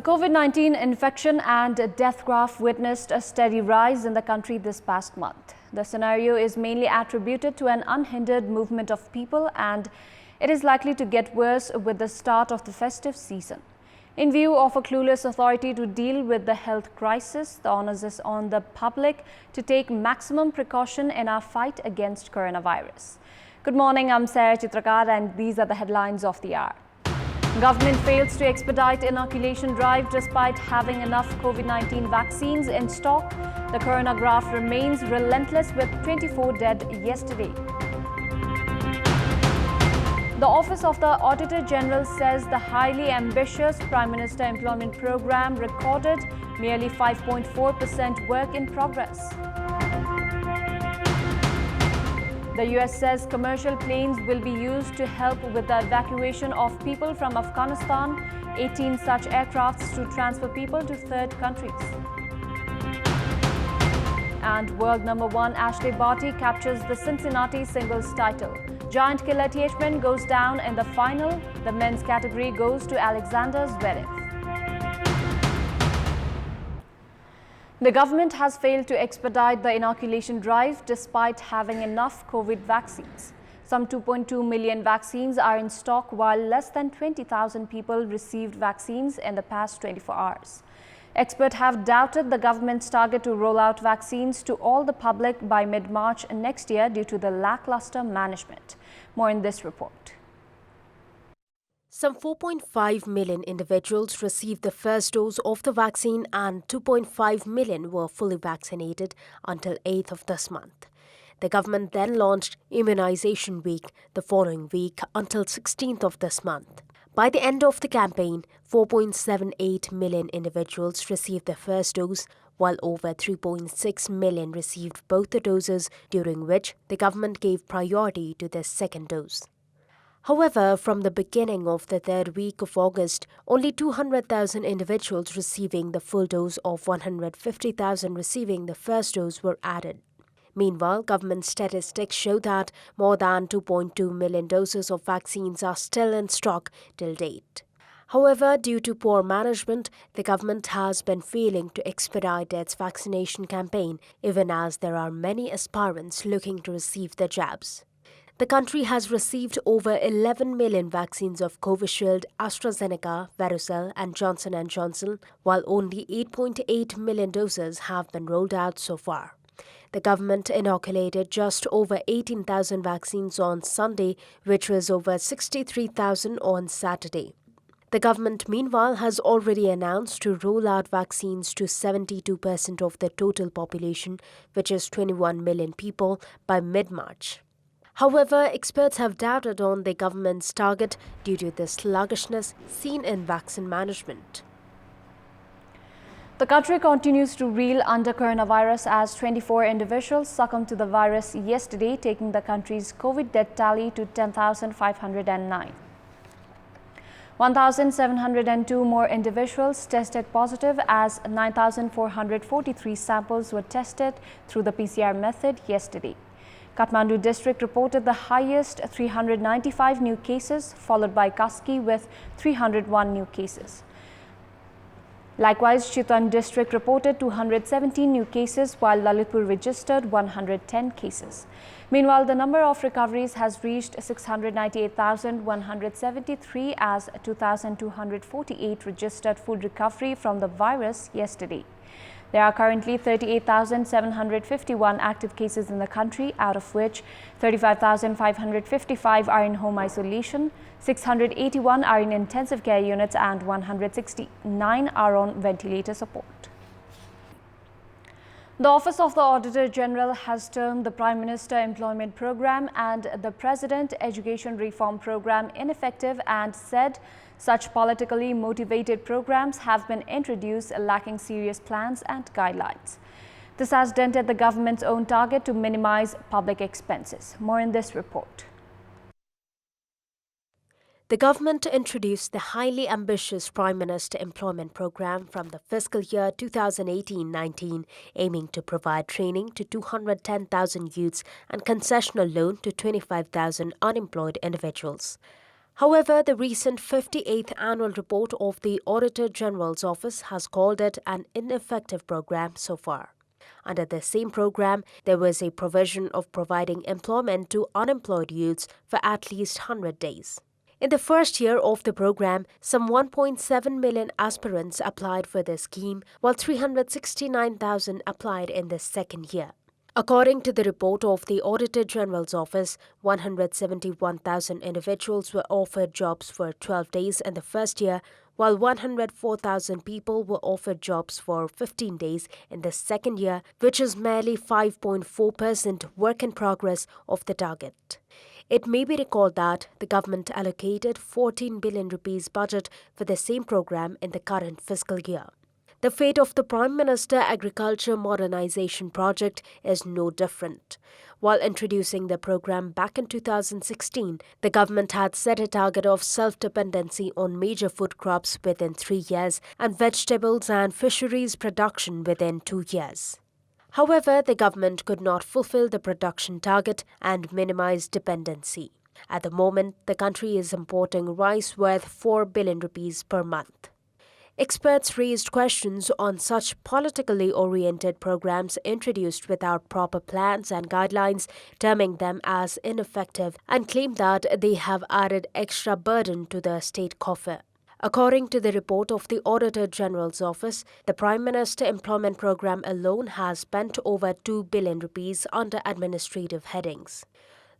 The COVID-19 infection and death graph witnessed a steady rise in the country this past month. The scenario is mainly attributed to an unhindered movement of people, and it is likely to get worse with the start of the festive season. In view of a clueless authority to deal with the health crisis, the onus is on the public to take maximum precaution in our fight against coronavirus. Good morning, I'm Sarah Chitrakar, and these are the headlines of the hour. Government fails to expedite inoculation drive despite having enough COVID-19 vaccines in stock. The corona graph remains relentless with 24 dead yesterday. The Office of the Auditor General says the highly ambitious Prime Minister Employment Programme recorded merely 5.4% work in progress. The US says commercial planes will be used to help with the evacuation of people from Afghanistan, 18 such aircrafts to transfer people to third countries. And world number 1 Ashley Barty captures the Cincinnati singles title. Giant killer THPN goes down in the final. The men's category goes to Alexander Zverev. The government has failed to expedite the inoculation drive despite having enough COVID vaccines. Some 2.2 million vaccines are in stock, while less than 20,000 people received vaccines in the past 24 hours. Experts have doubted the government's target to roll out vaccines to all the public by mid-March next year due to the lackluster management. More in this report. Some 4.5 million individuals received the first dose of the vaccine and 2.5 million were fully vaccinated until 8th of this month. The government then launched Immunization Week the following week until 16th of this month. By the end of the campaign, 4.78 million individuals received their first dose, while over 3.6 million received both the doses, during which the government gave priority to their second dose. However, from the beginning of the third week of August, only 200,000 individuals receiving the full dose of 150,000 receiving the first dose were added. Meanwhile, government statistics show that more than 2.2 million doses of vaccines are still in stock till date. However, due to poor management, the government has been failing to expedite its vaccination campaign, even as there are many aspirants looking to receive the jabs. The country has received over 11 million vaccines of Covishield, AstraZeneca, Varicella and Johnson & Johnson, while only 8.8 million doses have been rolled out so far. The government inoculated just over 18,000 vaccines on Sunday, which was over 63,000 on Saturday. The government, meanwhile, has already announced to roll out vaccines to 72% of the total population, which is 21 million people, by mid-March. However, experts have doubted on the government's target due to the sluggishness seen in vaccine management. The country continues to reel under coronavirus as 24 individuals succumbed to the virus yesterday, taking the country's COVID death tally to 10,509. 1,702 more individuals tested positive as 9,443 samples were tested through the PCR method yesterday. Kathmandu district reported the highest 395 new cases, followed by Kaski with 301 new cases. Likewise, Chittagong district reported 217 new cases, while Lalitpur registered 110 cases. Meanwhile, the number of recoveries has reached 698,173 as 2,248 registered full recovery from the virus yesterday. There are currently 38,751 active cases in the country, out of which 35,555 are in home isolation, 681 are in intensive care units and 169 are on ventilator support. The Office of the Auditor General has termed the Prime Minister Employment Programme and the President Education Reform Programme ineffective and said such politically motivated programs have been introduced lacking serious plans and guidelines. This has dented the government's own target to minimize public expenses. More in this report. The government introduced the highly ambitious Prime Minister Employment Programme from the fiscal year 2018-19, aiming to provide training to 210,000 youths and concessional loan to 25,000 unemployed individuals. However, the recent 58th annual report of the Auditor General's Office has called it an ineffective program so far. Under the same program, there was a provision of providing employment to unemployed youths for at least 100 days. In the first year of the program, some 1.7 million aspirants applied for the scheme, while 369,000 applied in the second year. According to the report of the Auditor General's Office, 171,000 individuals were offered jobs for 12 days in the first year, while 104,000 people were offered jobs for 15 days in the second year, which is merely 5.4% work in progress of the target. It may be recalled that the government allocated 14 billion rupees budget for the same program in the current fiscal year. The fate of the Prime Minister Agriculture Modernization Project is no different. While introducing the program back in 2016, the government had set a target of self-dependency on major food crops within 3 years and vegetables and fisheries production within 2 years. However, the government could not fulfill the production target and minimize dependency. At the moment, the country is importing rice worth 4 billion rupees per month. Experts raised questions on such politically oriented programs introduced without proper plans and guidelines, terming them as ineffective, and claimed that they have added extra burden to the state coffer. According to the report of the Auditor General's Office, the Prime Minister Employment Program alone has spent over 2 billion rupees under administrative headings.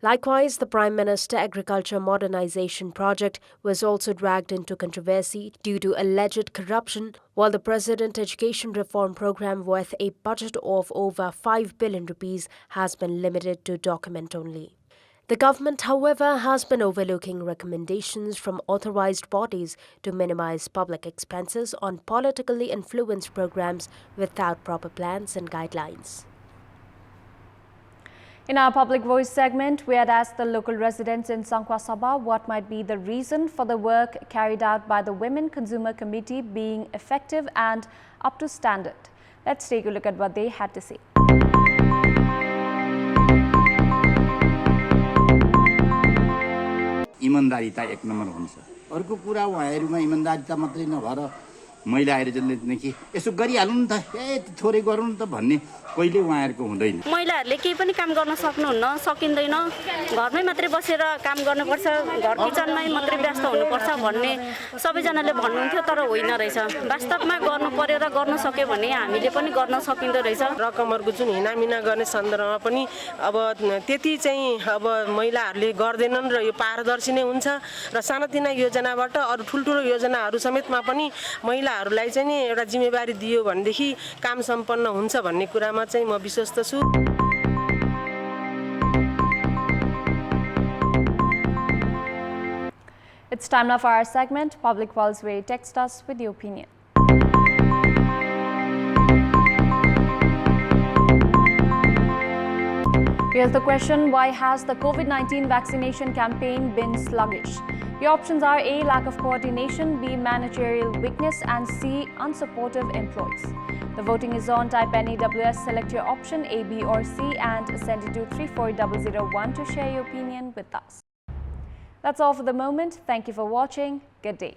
Likewise, the Prime Minister Agriculture Modernization Project was also dragged into controversy due to alleged corruption, while the President Education Reform Program worth a budget of over 5 billion rupees has been limited to document only. The government, however, has been overlooking recommendations from authorized bodies to minimize public expenses on politically influenced programs without proper plans and guidelines. In our Public Voice segment, we had asked the local residents in Sangkwa Sabha what might be the reason for the work carried out by the Women Consumer Committee being effective and up to standard. Let's take a look at what they had to say. इमानदारिता एक number हुन्छ अर्को कुरा उहाँहरुमा इमानदारिता मात्रै नभएर महिलाहरु जसले कि यसो गरिहाल्नु नि त थोरै गरौँ न त भन्ने कहिले उहाँहरुको हुँदैन महिलाहरुले केही पनि काम गर्न सक्नुहुन्न सकिँदैन घरमै मात्रै बसेर काम गर्नुपर्छ घर किचनमै मात्रै व्यस्त हुनुपर्छ भन्ने सबैजनाले भन्नुहुन्थ्यो तर होइन रहेछ वास्तवमा गर्नु पर्यो र गर्न सक्यो भने हामीले पनि गर्न सकिँदो रहेछ रकमहरुको जुन हिनामिना गर्ने सन्दर्भमा पनि अब त्यति चाहिँ अब महिलाहरुले गर्दैनन् र यो पारदर्शी नै हुन्छ र सानोतिना योजनाबाट अरु ठुलठुलो योजनाहरु समेतमा पनि महिलाहरुलाई चाहिँ नि एउटा जिम्मेवारी दियो भनेदेखि काम सम्पन्न हुन्छ भन्ने कुरामा चाहिँ म विश्वस्त छु It's time now for our segment, Public Pulse, where you text us with your opinion. Here's the question: why has the COVID-19 vaccination campaign been sluggish? Your options are A, lack of coordination, B, managerial weakness, and C, unsupportive employees. The voting is on. Type NEWS, select your option A, B or C and send it to 34001 to share your opinion with us. That's all for the moment. Thank you for watching. Good day.